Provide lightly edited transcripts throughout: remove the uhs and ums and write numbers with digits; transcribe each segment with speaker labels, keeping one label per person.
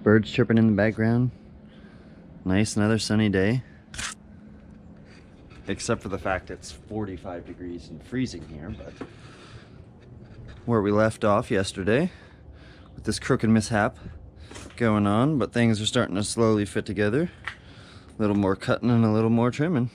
Speaker 1: Birds chirping in the background. Nice, another sunny day. Except for the fact it's 45 degrees and freezing here, but where we left off yesterday with this crooked mishap going on, but things are starting to slowly fit together. A little more cutting and a little more trimming.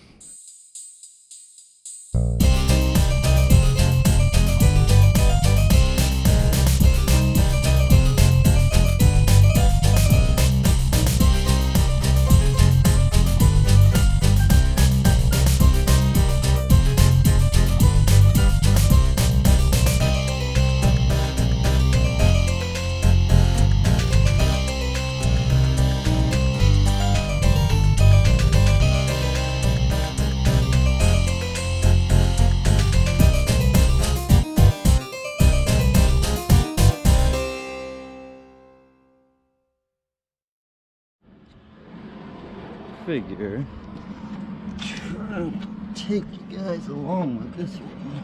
Speaker 1: Figure trying to take you guys along with this one.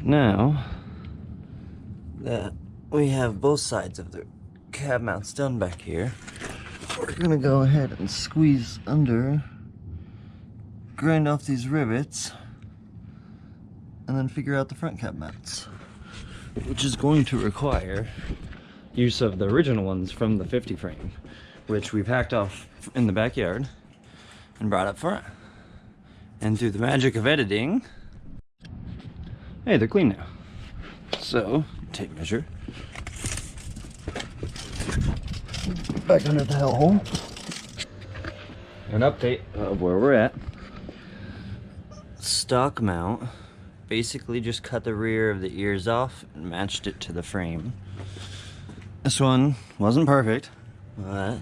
Speaker 1: Now that we have both sides of the cab mounts done back here, we're gonna go ahead and squeeze under, grind off these rivets, and then figure out the front cab mounts, which is going to require use of the original ones from the 50 frame, which we've hacked off in the backyard and brought up front. And through the magic of editing, hey, they're clean now. So, tape measure. Back under the hole. An update of where we're at. Stock mount. Basically just cut the rear of the ears off and matched it to the frame. This one wasn't perfect, but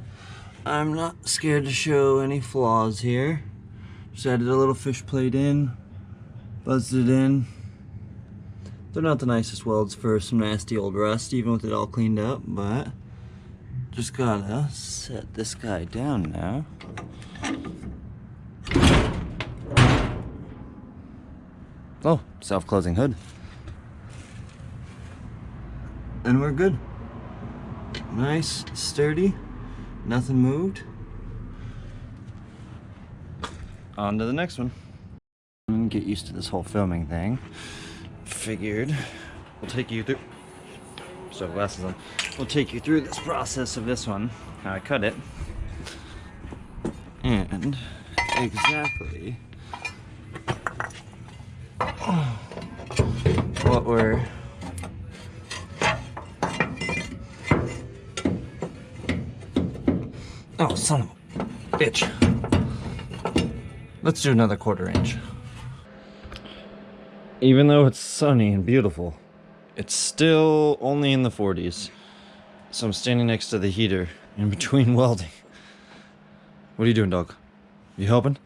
Speaker 1: I'm not scared to show any flaws here. Just added a little fish plate in, buzzed it in. They're not the nicest welds for some nasty old rust, even with it all cleaned up, but just gotta set this guy down now. Oh, self-closing hood. And we're good. Nice, sturdy, nothing moved. On to the next one. Get used to this whole filming thing. Figured we'll take you through, so glasses on, we'll take you through this process of this one, how I cut it, and exactly what we're oh, son of a bitch. Let's do another 1/4 inch. Even though it's sunny and beautiful, it's still only in the 40s. So I'm standing next to the heater in between welding. What are you doing, dog? You helping?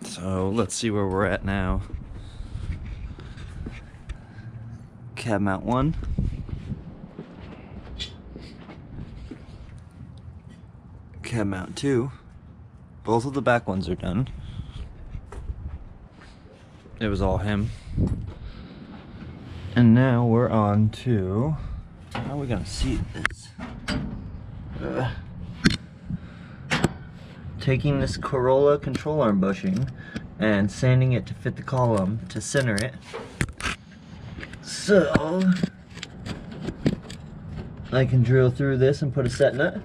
Speaker 1: So let's see where we're at now. Cab mount 1. Cab mount 2. Both of the back ones are done. It was all him. And now we're on to, how are we gonna seat this? Taking this Corolla control arm bushing and sanding it to fit the column to center it. So I can drill through this and put a set nut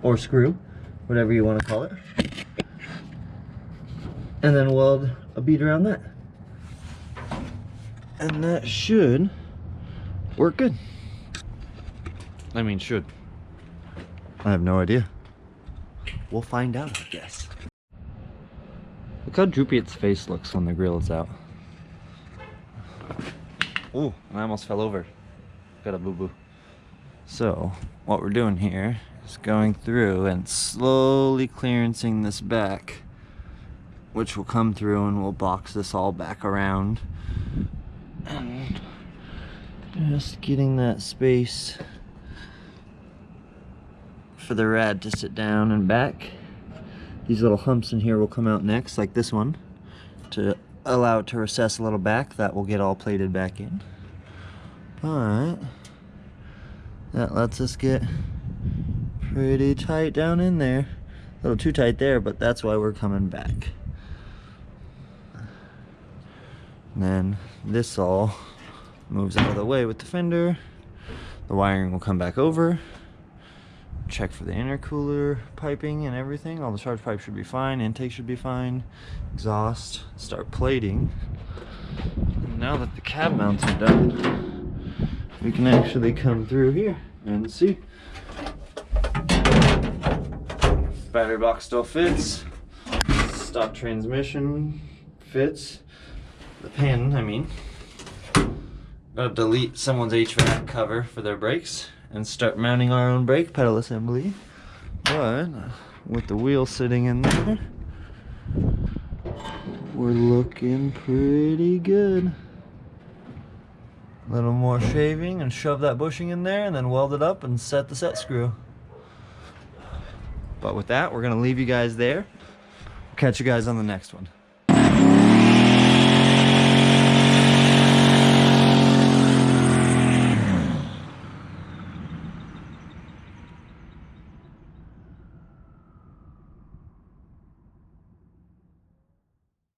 Speaker 1: or screw, whatever you want to call it, and then weld a bead around that. And that should work good. I mean, should. I have no idea. We'll find out, I guess. Look how droopy its face looks when the grill is out. Ooh, I almost fell over. Got a boo-boo. So, what we're doing here is going through and slowly clearancing this back, which will come through and we'll box this all back around. And Just getting that space for the rad to sit down and back. These little humps in here will come out next, like this one, to allow it to recess a little back. That will get all plated back in. But that lets us get pretty tight down in there. A little too tight there, but that's why we're coming back. And then this all moves out of the way with the fender. The wiring will come back over. Check for the intercooler piping and everything. All the charge pipes should be fine. Intake should be fine. Exhaust. Start plating. And now that the cab mounts are done, we can actually come through here and see. Battery box still fits. Stock transmission fits. The pin, I mean. Gotta delete someone's HVAC cover for their brakes and start mounting our own brake pedal assembly. But with the wheel sitting in there, we're looking pretty good. A little more shaving and shove that bushing in there and then weld it up and set the set screw. But with that, we're gonna leave you guys there. Catch you guys on the next one.